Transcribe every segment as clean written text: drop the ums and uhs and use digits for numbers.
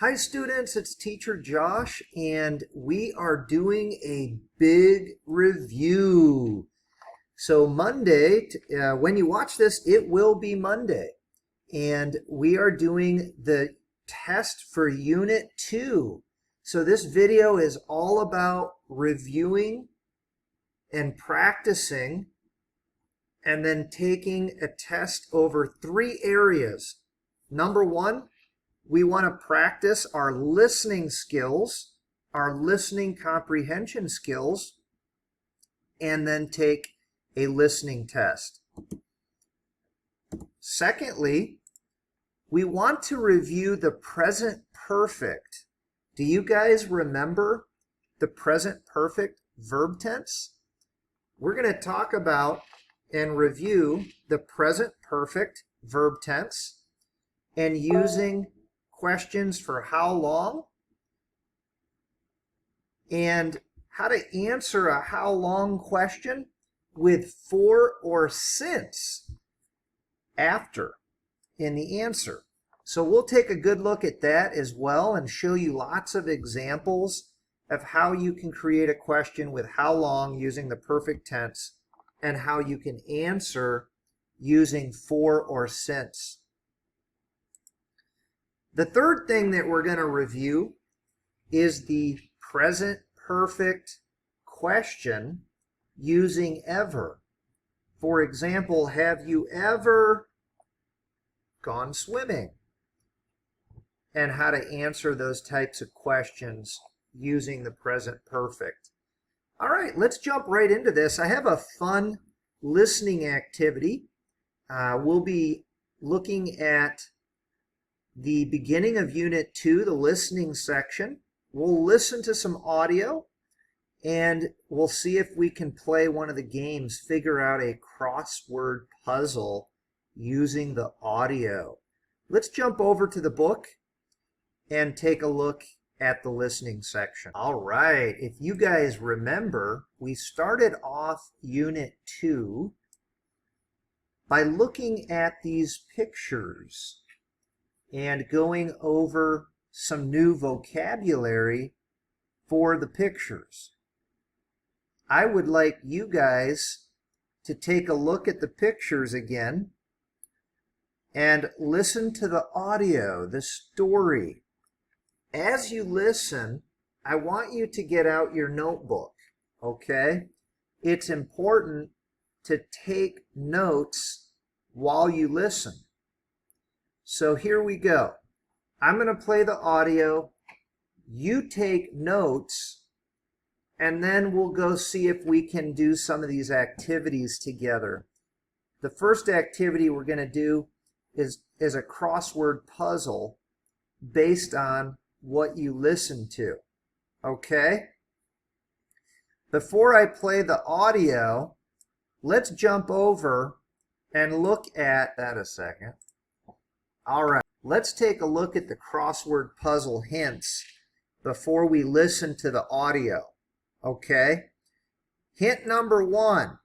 Hi students, it's teacher Josh and we are doing a big review. So Monday, when you watch this, it will be Monday. And we are doing the test for Unit 2. So this video is all about reviewing and practicing and then taking a test over 3 areas. Number 1, we want to practice our listening skills, our listening comprehension skills, and then take a listening test. Secondly, we want to review the present perfect. Do you guys remember the present perfect verb tense? We're going to talk about and review the present perfect verb tense and using questions for how long and how to answer a how long question with for or since after in the answer. So we'll take a good look at that as well and show you lots of examples of how you can create a question with how long using the perfect tense and how you can answer using for or since. The third thing that we're going to review is the present perfect question using ever. For example, have you ever gone swimming? And how to answer those types of questions using the present perfect. All right, let's jump right into this. I have a fun listening activity. We'll be looking at the beginning of Unit 2, the listening section. We'll listen to some audio and we'll see if we can play one of the games, figure out a crossword puzzle using the audio. Let's jump over to the book and take a look at the listening section. All right, if you guys remember, we started off Unit 2 by looking at these pictures and going over some new vocabulary for the pictures. I would like you guys to take a look at the pictures again and listen to the audio, the story. As you listen, I want you to get out your notebook, okay? It's important to take notes while you listen. So here we go. I'm going to play the audio. You take notes, and then we'll go see if we can do some of these activities together. The first activity we're going to do is a crossword puzzle based on what you listen to. Okay? Before I play the audio, let's jump over and look at that a second. All right, let's take a look at the crossword puzzle hints before we listen to the audio. Okay? Hint number 1.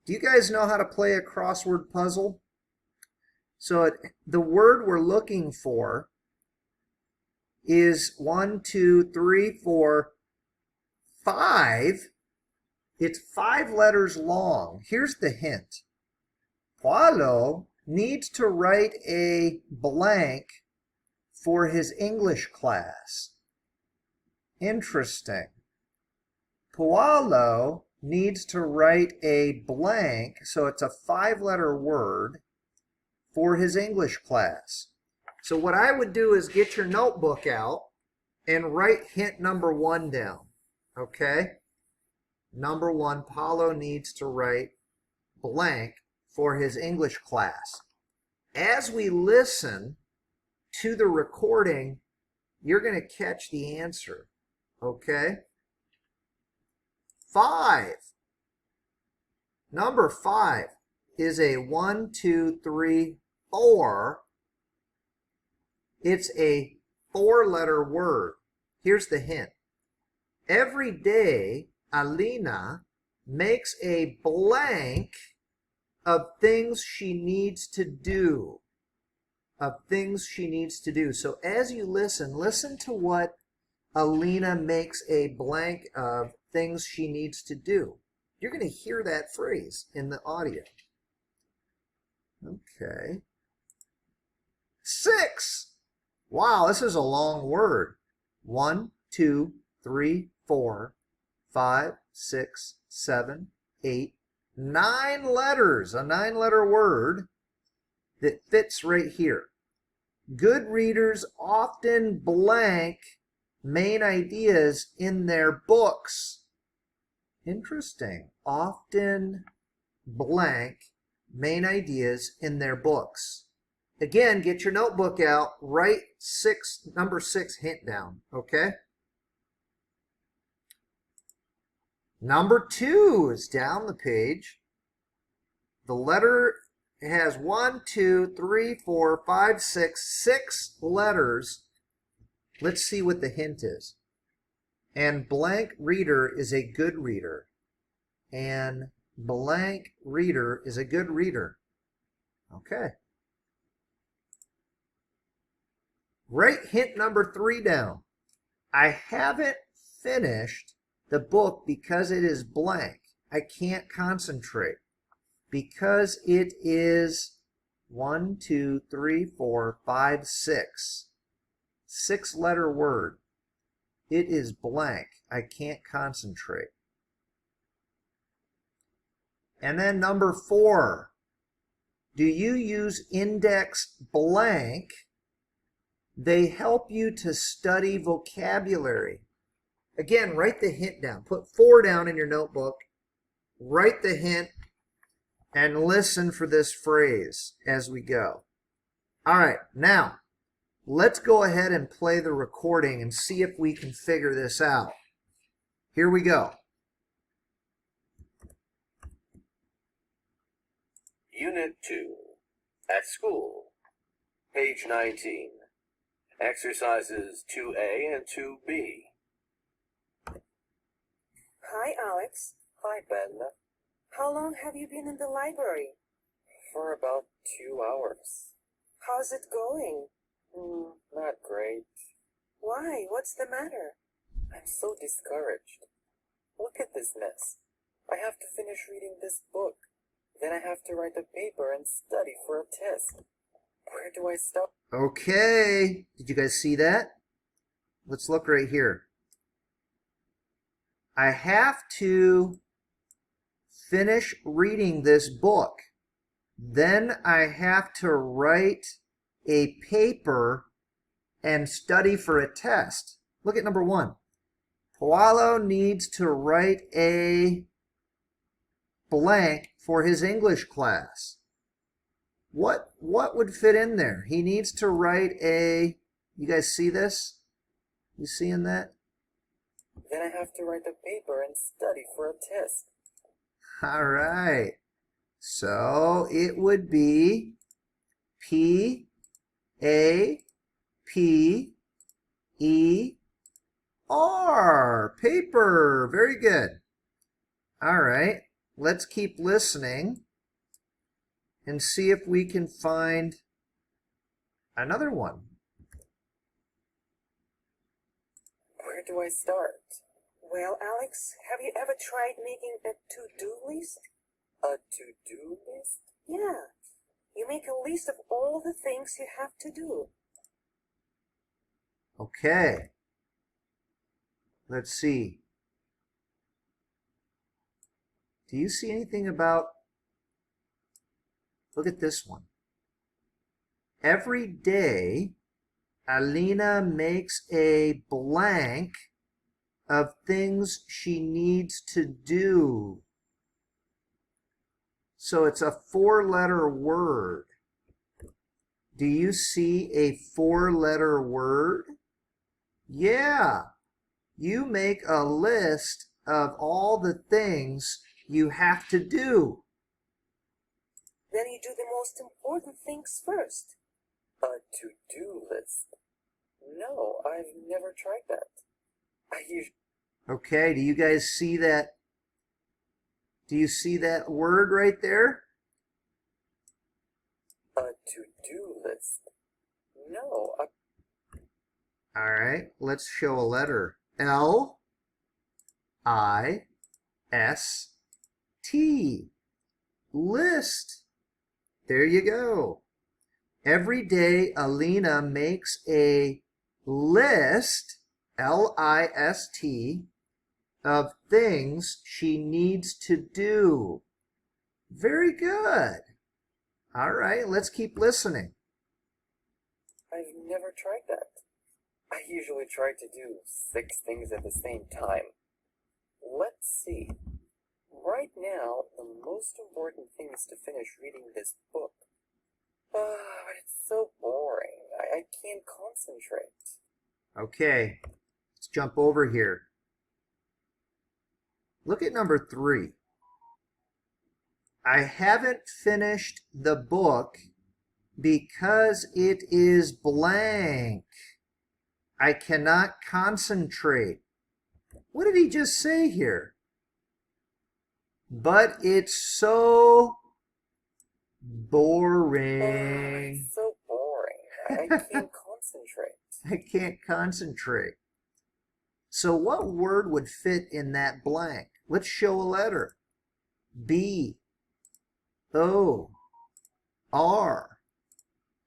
Do you guys know how to play a crossword puzzle? So the word we're looking for is 1, 2, 3, 4, 5. It's 5 letters long. Here's the hint. Paulo needs to write a blank for his English class. Interesting. Paulo needs to write a blank, so it's a 5-letter word, for his English class. So what I would do is get your notebook out and write hint number 1 down. Okay? Number 1, Paulo needs to write blank for his English class. As we listen to the recording, you're going to catch the answer. Okay? 5. Number 5 is a 1, 2, 3, 4. It's a 4-letter word. Here's the hint. Every day, Alina makes a blank of things she needs to do. of things she needs to do. So as you listen to what Alina makes a blank of things she needs to do. You're going to hear that phrase in the audio. Okay. 6. Wow, this is a long word. 1, 2, 3, 4, 5, 6, 7, 8, 9 letters. A 9-letter word that fits right here. Good readers often blank main ideas in their books. Interesting. Often blank main ideas in their books. Again, get your notebook out, write number 6 hint down, okay? Number 2 is down the page. The letter has 1, 2, 3, 4, 5, 6 letters. Let's see what the hint is. And blank reader is a good reader. And blank reader is a good reader. Okay. Write hint number 3 down. I haven't finished the book because it is blank. I can't concentrate. Because it is 1, 2, 3, 4, 5, 6. 6-letter word. It is blank. I can't concentrate. And then number 4. Do you use index blank? They help you to study vocabulary. Again, write the hint down. Put 4 down in your notebook. Write the hint and listen for this phrase as we go. All right, now let's go ahead and play the recording and see if we can figure this out. Here we go. Unit 2, at school, page 19, exercises 2A and 2B. Hi, Alex. Hi, Ben. How long have you been in the library? For about 2 hours. How's it going? Not great. Why? What's the matter? I'm so discouraged. Look at this mess. I have to finish reading this book. Then I have to write a paper and study for a test. Where do I start? Okay. Did you guys see that? Let's look right here. I have to finish reading this book. Then I have to write a paper and study for a test. Look at number 1. Paulo needs to write a blank for his English class. What would fit in there? He needs to write a, you guys see this? You seeing that? Then I have to write a paper and study for a test. All right. So it would be P-A-P-E-R. Paper. Very good. All right. Let's keep listening and see if we can find another one. Where do I start? Well, Alex, have you ever tried making a to-do list? A to-do list? Yeah. You make a list of all the things you have to do. Okay. Let's see. Do you see anything about, look at this one. Every day, Alina makes a blank of things she needs to do. So it's a 4-letter word. Do you see a 4-letter word? Yeah. You make a list of all the things you have to do. Then you do the most important things first. A to-do list? No, I've never tried that. Okay, do you guys see that? Do you see that word right there? A to-do list. No, All right, let's show a letter. L-I-S-T. List. There you go. Every day, Alina makes a list, L-I-S-T, of things she needs to do. Very good. All right, let's keep listening. I've never tried that. I usually try to do 6 things at the same time. Let's see. Right now, the most important thing is to finish reading this book. But it's so boring. I can't concentrate. Okay, let's jump over here. Look at number 3. I haven't finished the book because it is blank. I cannot concentrate. What did he just say here? But it's so boring. It's so boring. I can't concentrate. I can't concentrate. So what word would fit in that blank? Let's show a letter. B, O, R,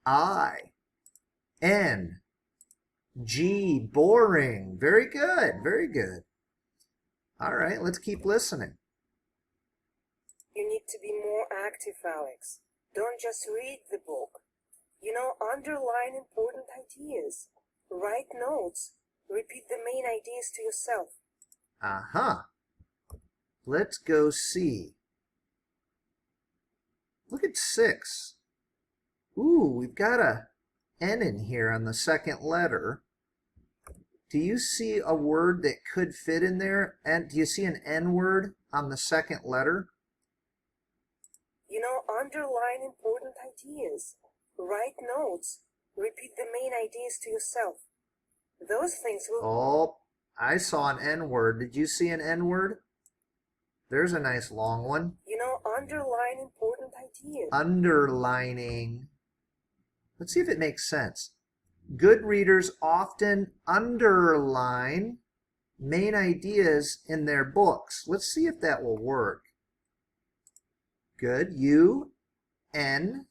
I, N, G. Boring. Very good. Very good. All right, let's keep listening. You need to be more active, Alex. Don't just read the book. Underline important ideas. Write notes. Repeat the main ideas to yourself. Uh-huh. Let's go see. Look at 6. Ooh, we've got a N in here on the second letter. Do you see a word that could fit in there? And do you see an N word on the second letter? Underline important ideas. Write notes. Repeat the main ideas to yourself. Those things will... Oh, I saw an N word. Did you see an N word? There's a nice long one. Underline important ideas. Underlining. Let's see if it makes sense. Good readers often underline main ideas in their books. Let's see if that will work. Good. U, N,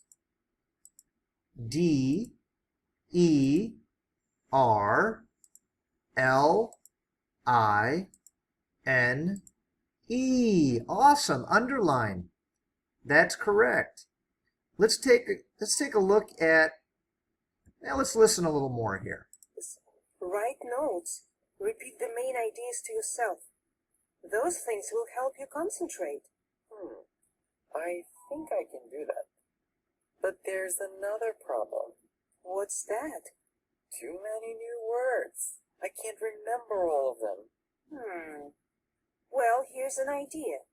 D, E, R, L, I, N, E. Awesome. Underline. That's correct. Let's take a look at, now let's listen a little more here. Write notes. Repeat the main ideas to yourself. Those things will help you concentrate. I think I can do that. But there's another problem. What's that? Too many new words. I can't remember all of them. Well, here's an idea.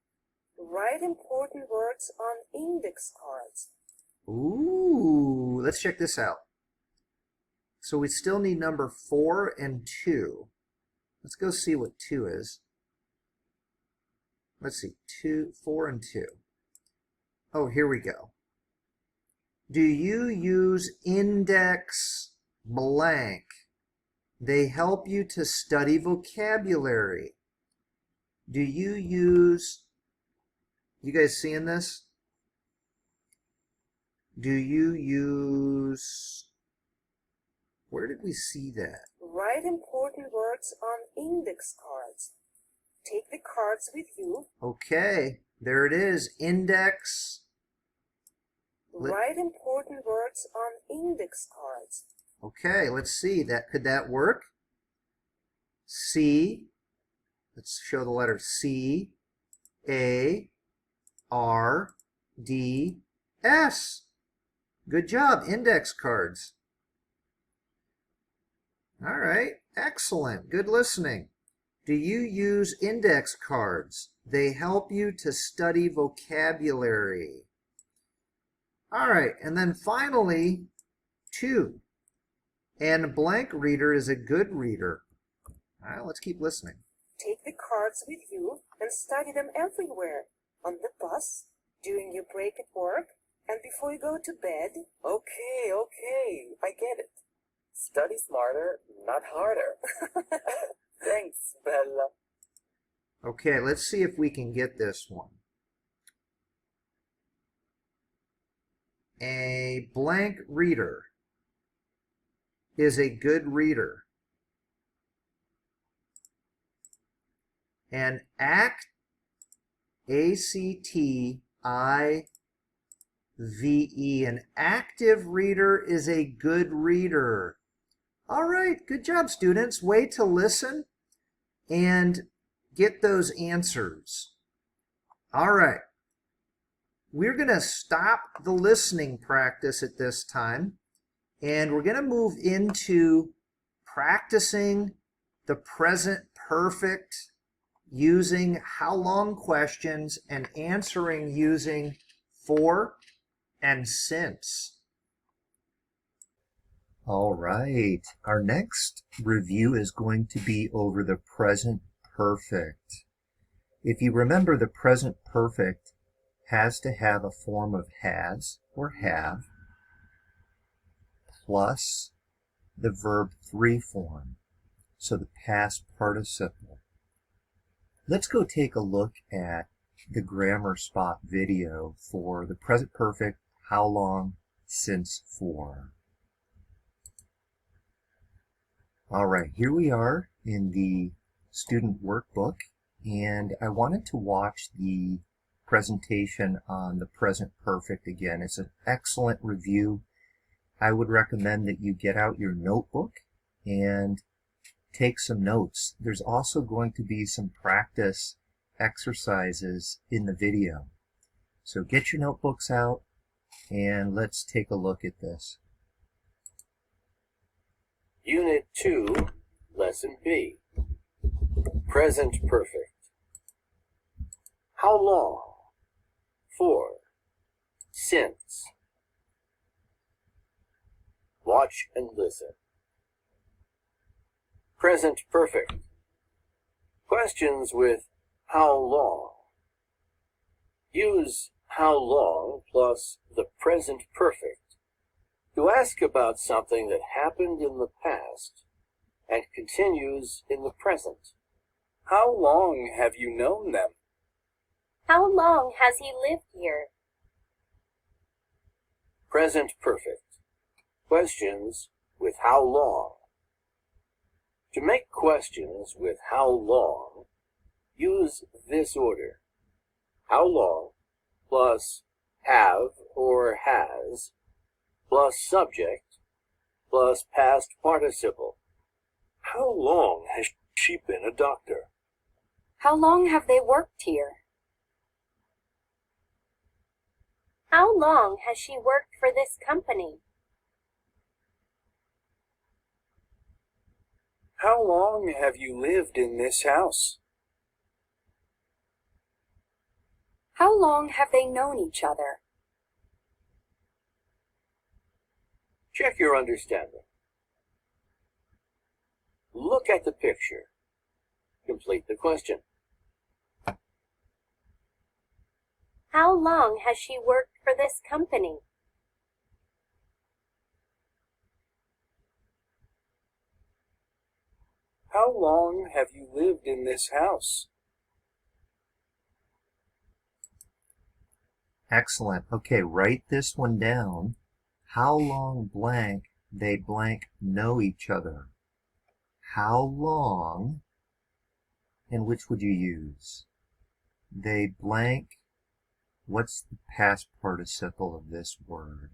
Write important words on index cards. Ooh, let's check this out. So we still need number 4 and 2. Let's go see what 2 is. Let's see, 4 and 2. Oh, here we go. Do you use index blank? They help you to study vocabulary. Do you use, you guys seeing this? Do you use, where did we see that? Write important words on index cards. Take the cards with you. Okay, there it is, index. Write important words on index cards. Okay, let's see, could that work? C, let's show the letter C, A, R, D, S. Good job, index cards. All right, excellent, good listening. Do you use index cards? They help you to study vocabulary. All right, and then finally, 2. And a blank reader is a good reader. All right, let's keep listening. Take the cards with you and study them everywhere. On the bus, during your break at work, and before you go to bed. Okay, I get it. Study smarter, not harder. Thanks, Bella. Okay, let's see if we can get this one. A blank reader is a good reader. An A-C-T-I-V-E, an active reader is a good reader. All right, good job, students. Way to listen and get those answers. All right. We're going to stop the listening practice at this time, and we're going to move into practicing the present perfect using how long questions and answering using for and since. All right, our next review is going to be over the present perfect. If you remember, the present perfect has to have a form of has or have plus the verb 3 form, so the past participle. Let's go take a look at the Grammar Spot video for the present perfect, how long, since for. All right, here we are in the student workbook, and I wanted to watch the presentation on the present perfect again. It's an excellent review. I would recommend that you get out your notebook and take some notes. There's also going to be some practice exercises in the video. So get your notebooks out and let's take a look at this. Unit 2, Lesson B. Present perfect. How long? For. Since. Watch and listen. Present perfect. Questions with how long. Use how long plus the present perfect to ask about something that happened in the past and continues in the present. How long have you known them? How long has he lived here? Present perfect. Questions with how long. To make questions with how long, use this order. How long plus have or has plus subject plus past participle. How long has she been a doctor? How long have they worked here? How long has she worked for this company? How long have you lived in this house? How long have they known each other? Check your understanding. Look at the picture. Complete the question. How long has she worked for this company? How long have you lived in this house? Excellent. Okay, write this one down. How long blank they blank know each other? How long, and which would you use? They blank, what's the past participle of this word?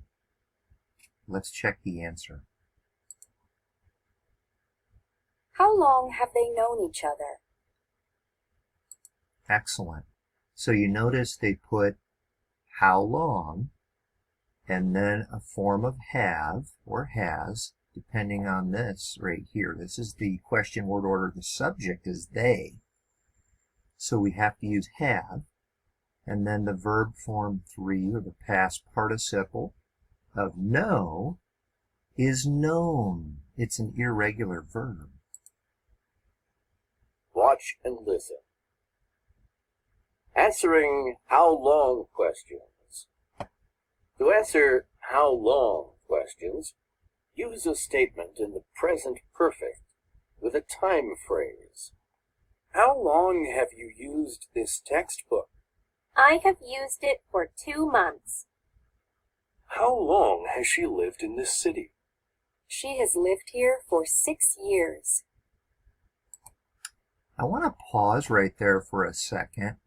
Let's check the answer. How long have they known each other? Excellent. So you notice they put how long and then a form of have or has, depending on this right here. This is the question word order. The subject is they. So we have to use have, and then the verb form 3, or the past participle of know, is known. It's an irregular verb. Watch and listen. Answering how long questions. To answer how long questions, Use a statement in the present perfect with a time phrase. How long have you used this textbook? I have used it for 2 months. How long has she lived in this city? She has lived here for 6 years. I want to pause right there for a second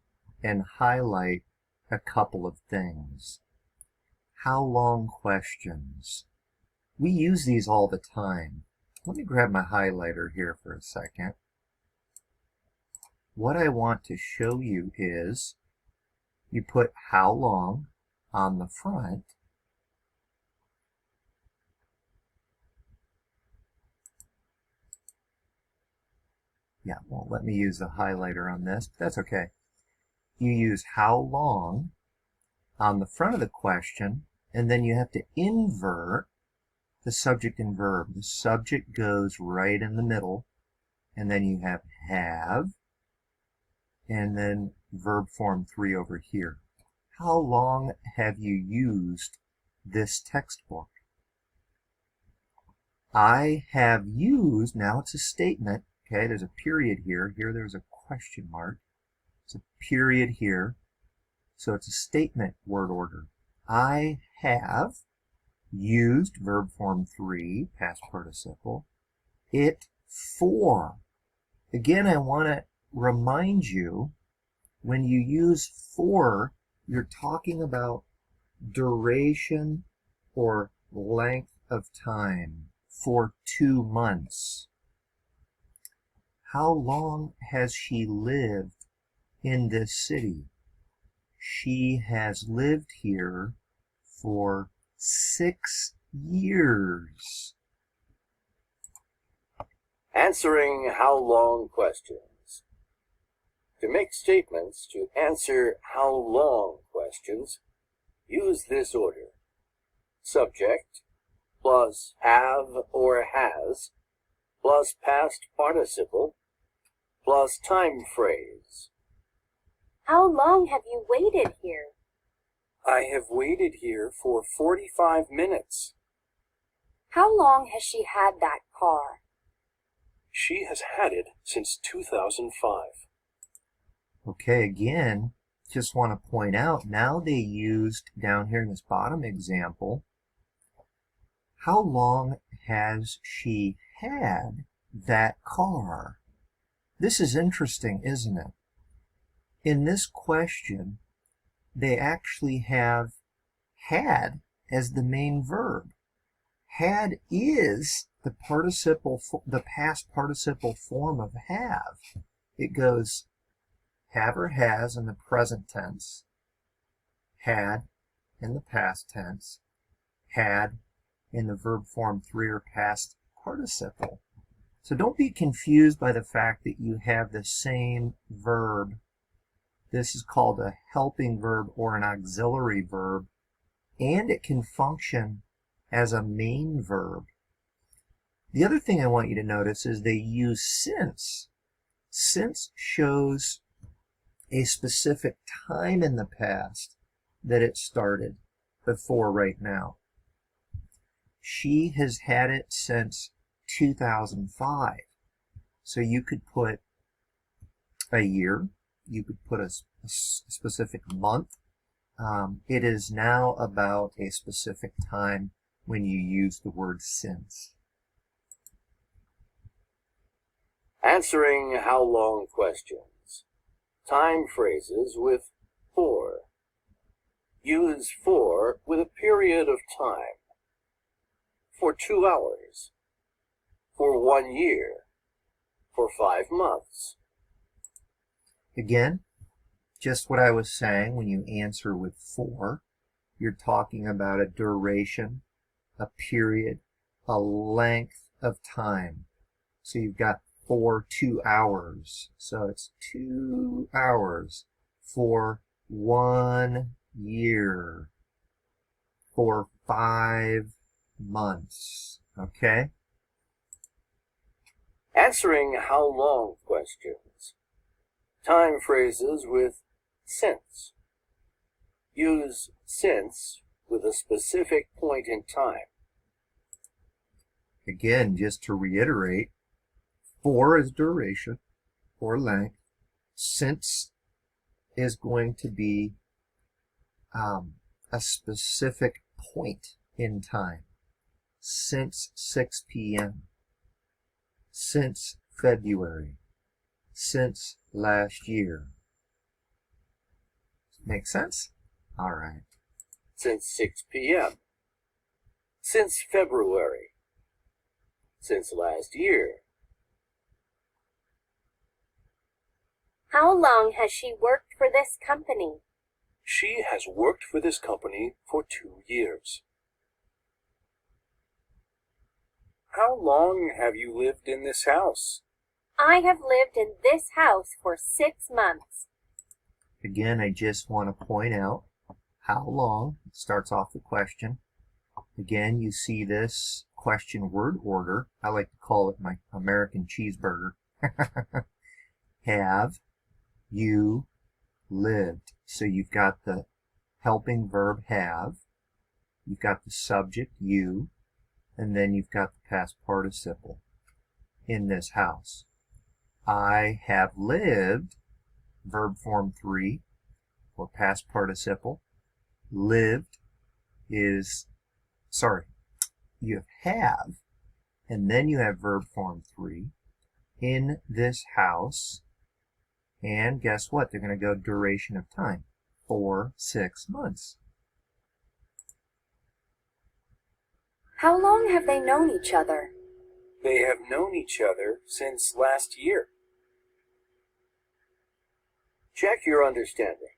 and highlight a couple of things. How long questions. We use these all the time. Let me grab my highlighter here for a second. What I want to show you is you put how long on the front. Yeah, it won't let me use the highlighter on this, but that's okay. You use how long on the front of the question, and then you have to invert the subject and verb. The subject goes right in the middle, and then you have, and then verb form 3 over here. How long have you used this textbook? I have used, now it's a statement, okay, there's a period here, there's a question mark, it's a period here, so it's a statement word order. I have used verb form 3, past participle, it for. Again, I want to remind you, when you use for, you're talking about duration or length of time. For 2 months. How long has she lived in this city? She has lived here for 6 years. Answering how long questions. To make statements to answer how long questions, use this order. Subject plus have or has plus past participle plus time phrase. How long have you waited here? I have waited here for 45 minutes. How long has she had that car? She has had it since 2005. Okay, again, just want to point out, now they used down here in this bottom example, how long has she had that car? This is interesting, isn't it? In this question, they actually have had as the main verb. Had is the participle, the past participle form of have. It goes have or has in the present tense, had in the past tense, had in the verb form 3 or past participle. So don't be confused by the fact that you have the same verb. This is called a helping verb or an auxiliary verb, and it can function as a main verb. The other thing I want you to notice is they use since. Since shows a specific time in the past that it started before right now. She has had it since 2005. So you could put a year, you could put a specific month. It is now about a specific time when you use the word since. Answering how long questions. Time phrases with for. Use for with a period of time. For 2 hours. For 1 year. For 5 months. Again, just what I was saying, when you answer with for, you're talking about a duration, a period, a length of time. So you've got for 2 hours. So it's 2 hours. For 1 year. For 5 months. Okay? Answering how long questions. Time phrases with since. Use since with a specific point in time. Again, just to reiterate, for is duration or length. Since is going to be a specific point in time. Since 6 p.m. Since February. Since last year. Make sense? All right. Since 6 p.m. Since February. Since last year. How long has she worked for this company? She has worked for this company for 2 years. How long have you lived in this house? I have lived in this house for 6 months. Again, I just want to point out how long starts off the question. Again, you see this question word order. I like to call it my American cheeseburger. Have you lived? So you've got the helping verb have, you've got the subject you, and then you've got the past participle in this house. I have lived, verb form 3, or past participle. Lived is, you have, and then you have verb form 3, in this house, and guess what? They're going to go duration of time, for 6 months. How long have they known each other? They have known each other since last year. Check your understanding.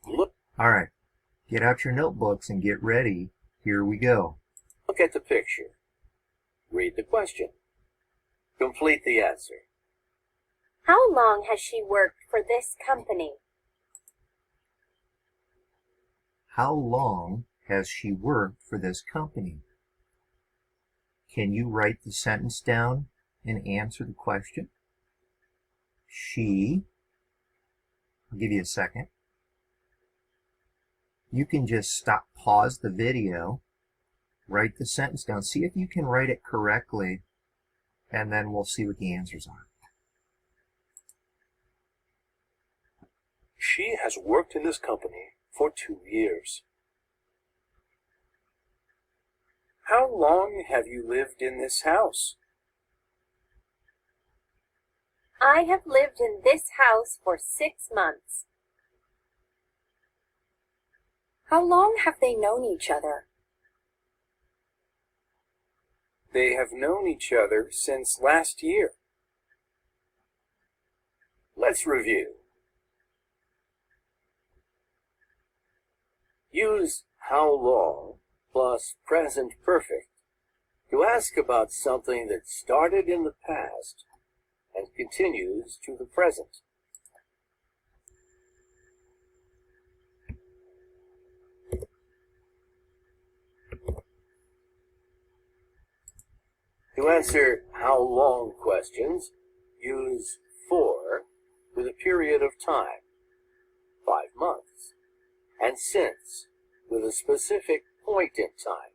Look All right, get out your notebooks and get ready. Here we go. at the picture. Read the question. Complete the answer. How long has she worked for this company? How long has she worked for this company? Can you write the sentence down and answer the question? She, I'll give you a second. You can just pause the video, write the sentence down, see if you can write it correctly, and then we'll see what the answers are. She has worked in this company for 2 years. How long have you lived in this house? I have lived in this house for 6 months. How long have they known each other? They have known each other since last year. Let's review. Use how long plus present perfect to ask about something that started in the past and continues to the present. To answer how long questions, use for with a period of time, 5 months, and since with a specific point in time,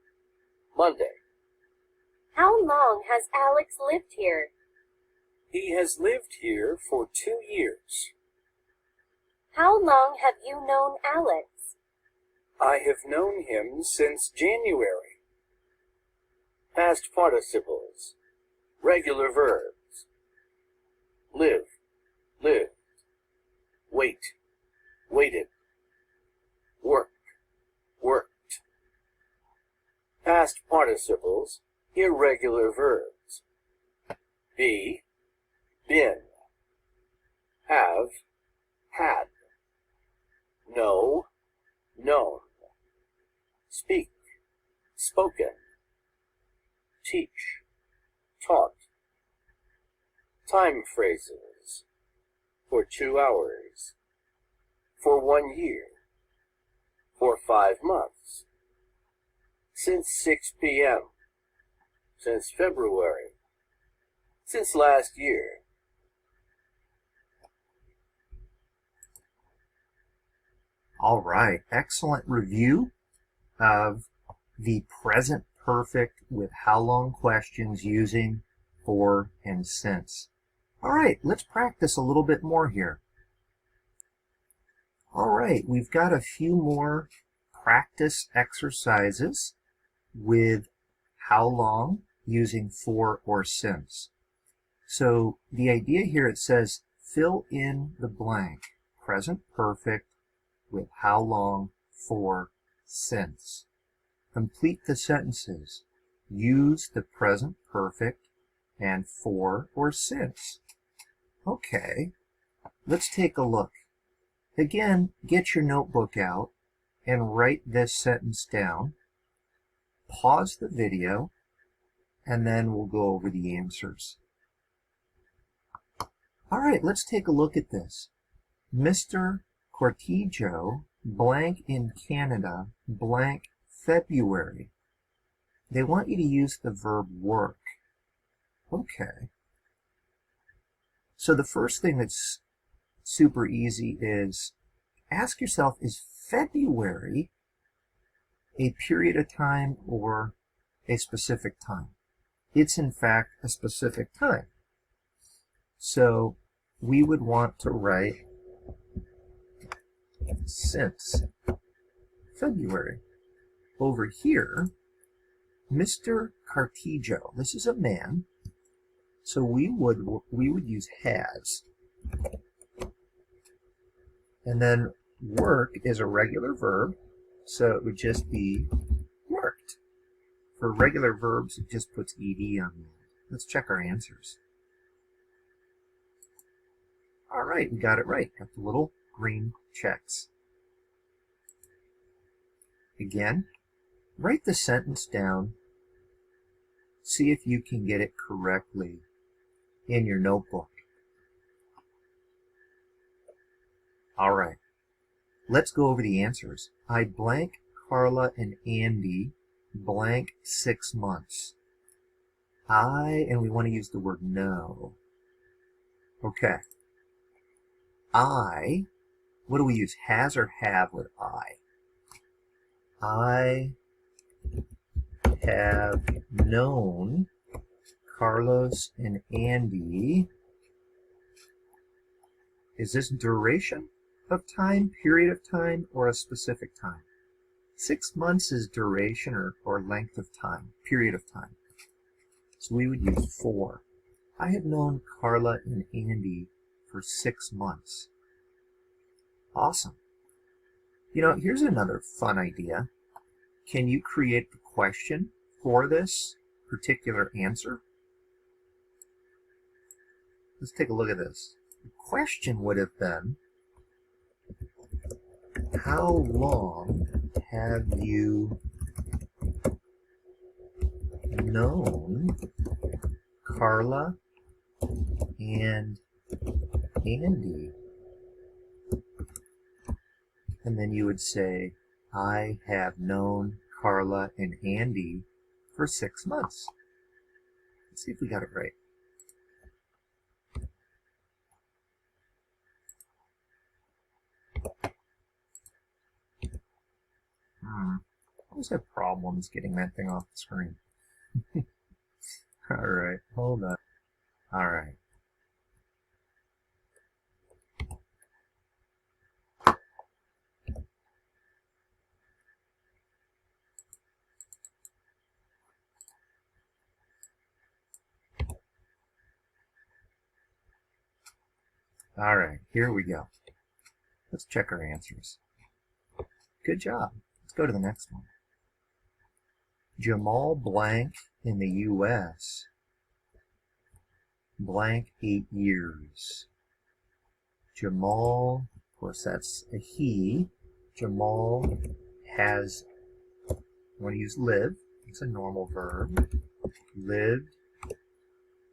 Monday. How long has Alex lived here? He has lived here for 2 years. How long have you known Alex? I have known him since January. Past participles, regular verbs. Live, lived. Wait, waited. Work, worked. Past participles, irregular verbs. Be, been. Have, had. Know, known. Speak, spoken. Teach, taught. Time phrases. For 2 hours. For 1 year. For 5 months. Since 6 p.m. Since February. Since last year. All right, excellent review of the present perfect with how long questions using for and since. All right, let's practice a little bit more here. All right, we've got a few more practice exercises with how long using for or since. So the idea here, it says fill in the blank, present perfect with how long for since. Complete the sentences. Use the present perfect and for or since. Okay, let's take a look. Again, get your notebook out and write this sentence down. Pause the video, and then we'll go over the answers. All right, let's take a look at this. Mr. Cortijo blank in Canada blank February. They want you to use the verb work. Okay. So the first thing that's super easy is ask yourself, is February a period of time or a specific time? It's in fact a specific time. So we would want to write since February. Over here, Mr. Cortijo, this is a man, so we would use has. And then work is a regular verb, so it would just be worked. For regular verbs, it just puts ed on the end. Let's check our answers. All right, we got it right. Got the little green checks. Again, write the sentence down. See if you can get it correctly in your notebook. All right, let's go over the answers. I blank Carla and Andy blank 6 months. And we want to use the word know. Okay. What do we use, has or have with I? I have known Carlos and Andy. Is this duration of time, period of time, or a specific time? 6 months is duration or length of time, period of time. So we would use for. I have known Carla and Andy for 6 months. Awesome. You know, here's another fun idea. Can you create the question for this particular answer? Let's take a look at this. The question would have been, how long have you known Carla and Andy? And then you would say, I have known Carla and Andy for 6 months. Let's see if we got it right. I always have problems getting that thing off the screen. All right, hold on. All right. All right, here we go. Let's check our answers. Good job. Let's go to the next one. Jamal blank in the U.S. blank 8 years. Jamal, of course that's a he. Jamal has, I want to use live. It's a normal verb. Lived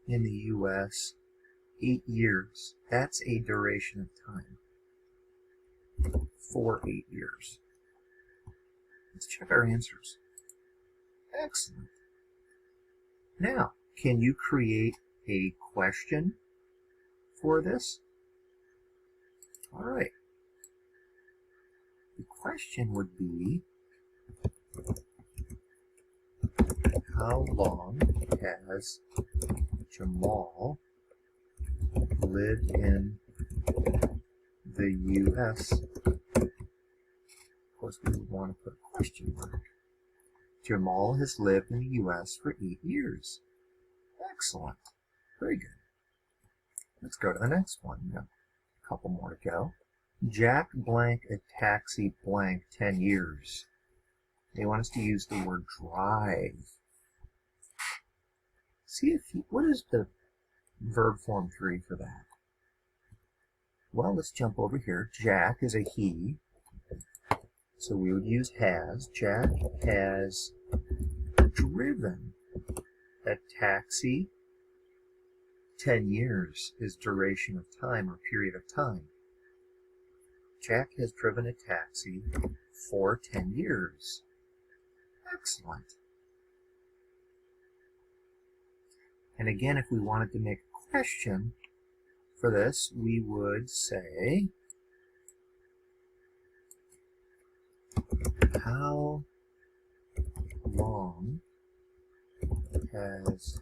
in the U.S. 8 years. That's a duration of time. For 8 years. Let's check our answers. Excellent. Now, can you create a question for this? All right. The question would be, how long has Jamal lived in the U.S.? Of course, we would want to put a question mark. Jamal has lived in the U.S. for 8 years. Excellent. Very good. Let's go to the next one. A couple more to go. Jack blank a taxi blank 10 years. They want us to use the word drive. See if what is the verb form 3 for that? Well, let's jump over here. Jack is a he, so we would use has. Jack has driven a taxi. 10 years is duration of time or period of time. Jack has driven a taxi for 10 years. Excellent. And again, if we wanted to make a question for this, we would say, how long has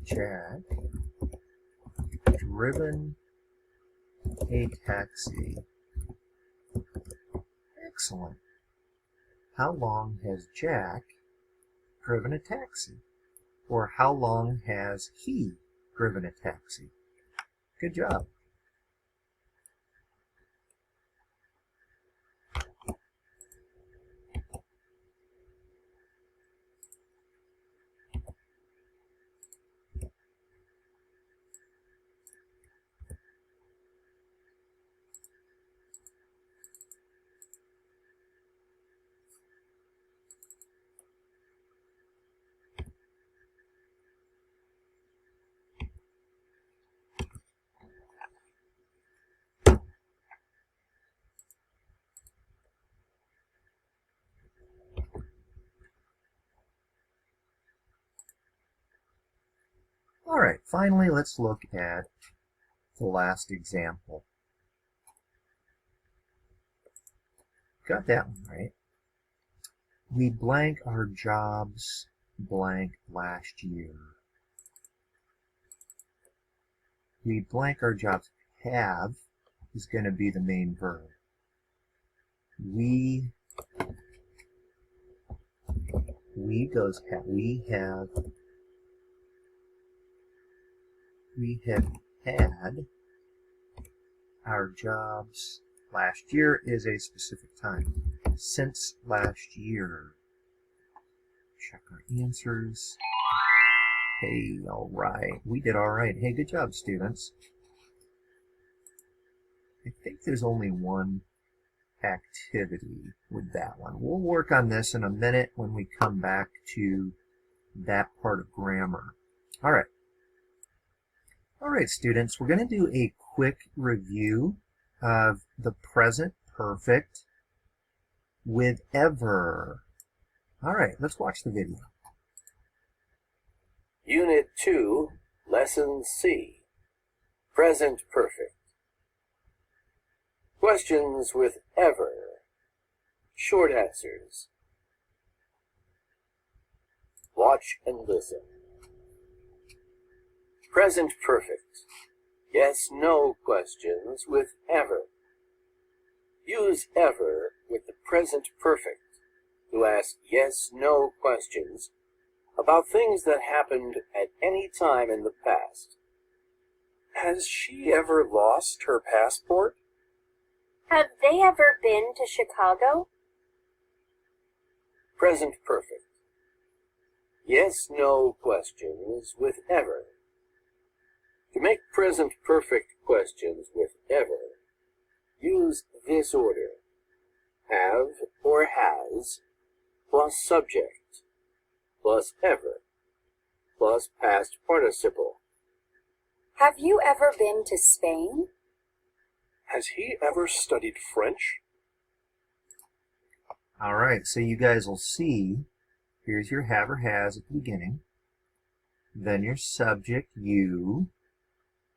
Jack driven a taxi? Excellent. How long has Jack driven a taxi? Or how long has he driven a taxi? Good job. All right, finally, let's look at the last example. Got that one right. We blank our jobs blank last year. We blank our jobs. Have is going to be the main verb. We goes have. We have had our jobs last year is a specific time. Since last year. Check our answers. Hey, all right. We did all right. Hey, good job, students. I think there's only one activity with that one. We'll work on this in a minute when we come back to that part of grammar. All right. All right, students, we're going to do a quick review of the present perfect with ever. All right, let's watch the video. Unit 2, Lesson C, Present Perfect. Questions with ever. Short answers. Watch and listen. Present Perfect. Yes, no questions with ever. Use ever with the present perfect to ask yes, no questions about things that happened at any time in the past. Has she ever lost her passport? Have they ever been to Chicago? Present Perfect. Yes, no questions with ever. To make present perfect questions with ever, use this order: have or has plus subject plus ever plus past participle. Have you ever been to Spain? Has he ever studied French? All right, so you guys will see, here's your have or has at the beginning, then your subject, you,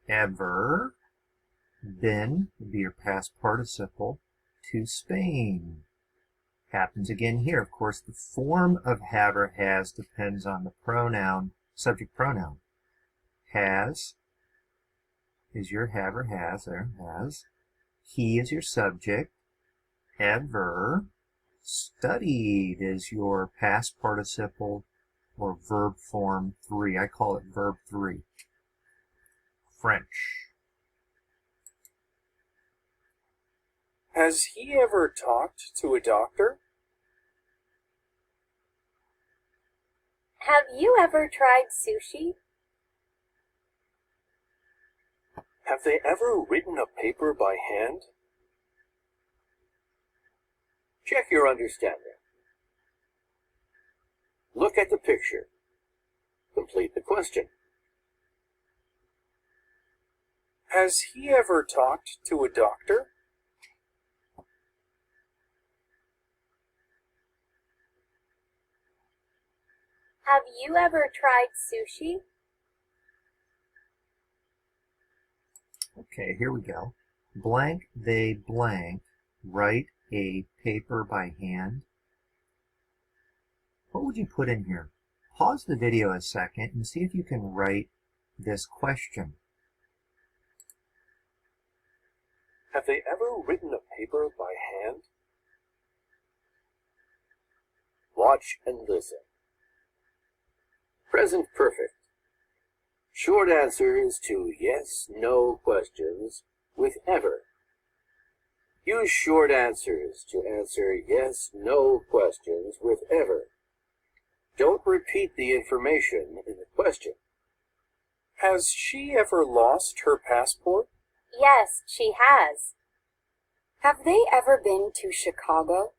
ever, been would be your past participle, to Spain. happens again here. Of course, the form of have or has depends on the pronoun, subject pronoun. Has is your have or has, there, has. He is your subject. Ever. Studied is your past participle or verb form 3. I call it verb 3. French. Has he ever talked to a doctor? Have you ever tried sushi? Have they ever written a paper by hand? Check your understanding. Look at the picture. Complete the question. Has he ever talked to a doctor? Have you ever tried sushi? Okay, here we go. Blank, they blank, write a paper by hand. What would you put in here? Pause the video a second and see if you can write this question. Have they ever written a paper by hand? Watch and listen. Present perfect. Short answers to yes, no questions with ever. Use short answers to answer yes, no questions with ever. Don't repeat the information in the question. Has she ever lost her passport? Yes, she has. Have they ever been to Chicago?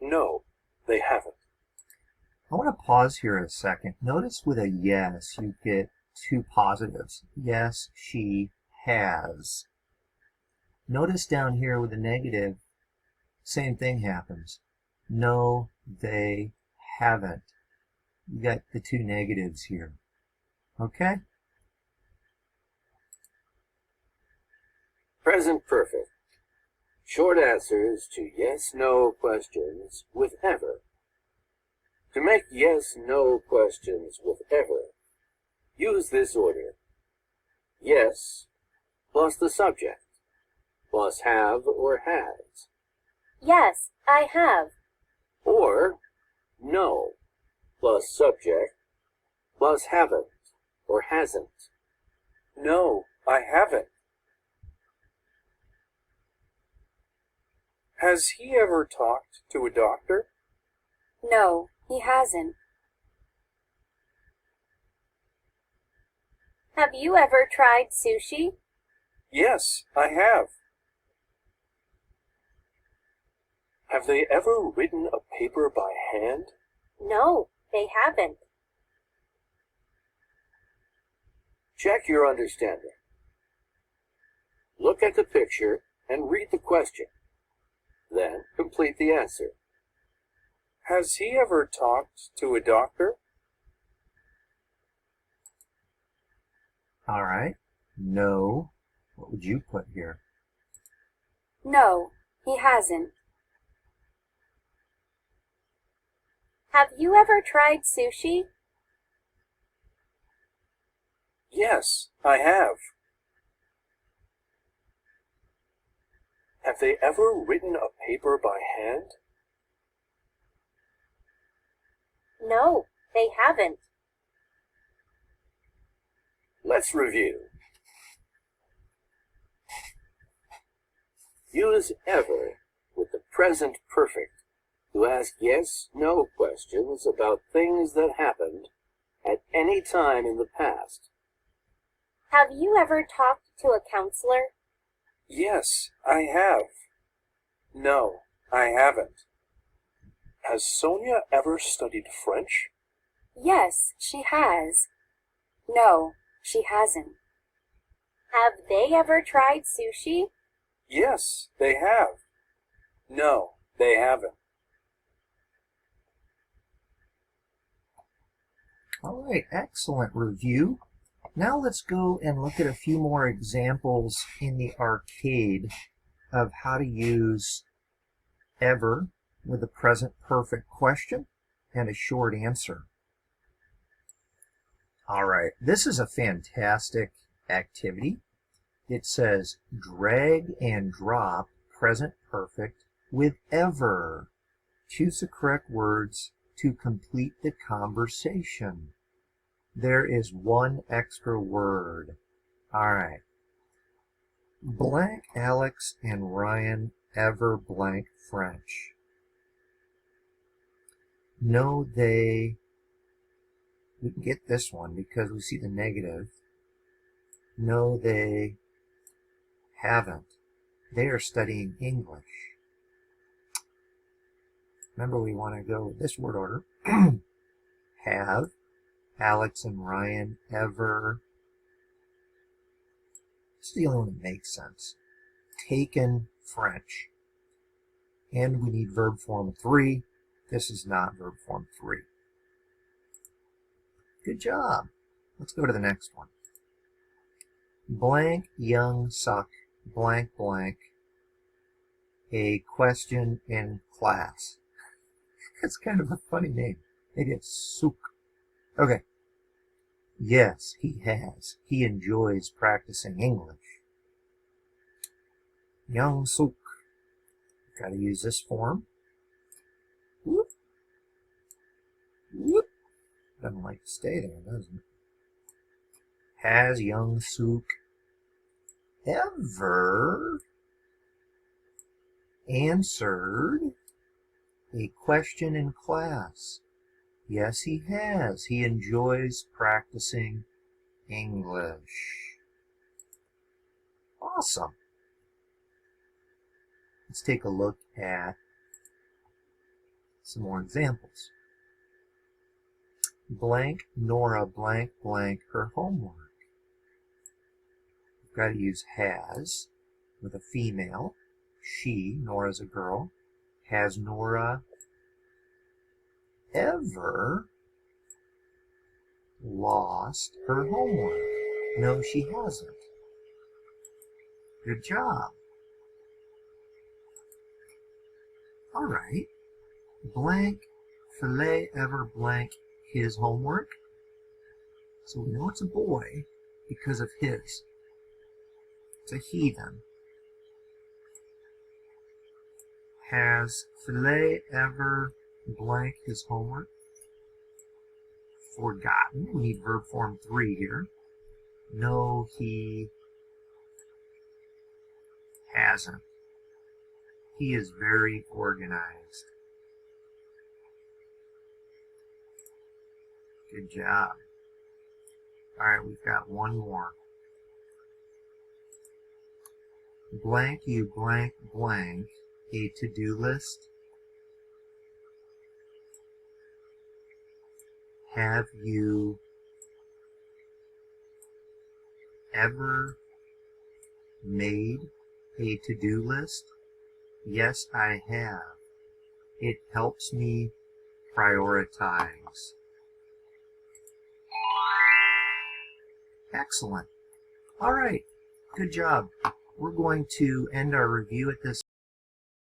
No, they haven't. I want to pause here a second. Notice with a yes, you get two positives. Yes, she has. Notice down here with a negative, same thing happens. No, they haven't. You got the two negatives here. Okay? Present perfect. Short answers to yes, no questions with ever. To make yes, no questions with ever, use this order. Yes plus the subject plus have or has. Yes, I have. Or no plus subject plus haven't or hasn't. No, I haven't. Has he ever talked to a doctor? No, he hasn't. Have you ever tried sushi? Yes, I have. Have they ever written a paper by hand? No, they haven't. Check your understanding. Look at the picture and read the question. Then complete the answer. Has he ever talked to a doctor? All right. No. What would you put here? No, he hasn't. Have you ever tried sushi? Yes, I have. Have they ever written a paper by hand? No, they haven't. Let's review. Use ever with the present perfect to ask yes, no questions about things that happened at any time in the past. Have you ever talked to a counselor? Yes, I have. No, I haven't. Has Sonia ever studied French? Yes, she has. No, she hasn't. Have they ever tried sushi? Yes, they have. No, they haven't. All right, excellent review. Now let's go and look at a few more examples in the arcade of how to use ever with a present perfect question and a short answer. All right, this is a fantastic activity. It says drag and drop present perfect with ever. Choose the correct words to complete the conversation. There is one extra word. All right. Blank Alex and Ryan ever blank French. No, they... We can get this one because we see the negative. No, they haven't. They are studying English. Remember, we want to go with this word order. Have Alex and Ryan ever... It's the only one that makes sense. Taken French. And we need verb form 3. This is not verb form 3. Good job. Let's go to the next one. Blank young suck blank blank a question in class. That's kind of a funny name. Maybe it's Sook. Okay. Yes, he has. He enjoys practicing English. Young Sook. Got to use this form. Whoop. Whoop. Doesn't like to stay there, does it? Has young Sook ever answered a question in class? Yes, he has. He enjoys practicing English. Awesome. Let's take a look at some more examples. Blank Nora blank blank her homework. We've got to use has with a female. She, Nora's a girl. Has Nora ever lost her homework? No, she hasn't. Good job. All right. Blank Filet ever blank his homework. So we know it's a boy because of his. It's a he then. Has Filet ever blank his homework? Forgotten. We need verb form 3 here. No, he hasn't. He is very organized. Good job. All right, we've got one more. Blank you blank blank a to-do list. Have you ever made a to-do list? Yes, I have. It helps me prioritize. Excellent. All right. Good job. We're going to end our review at this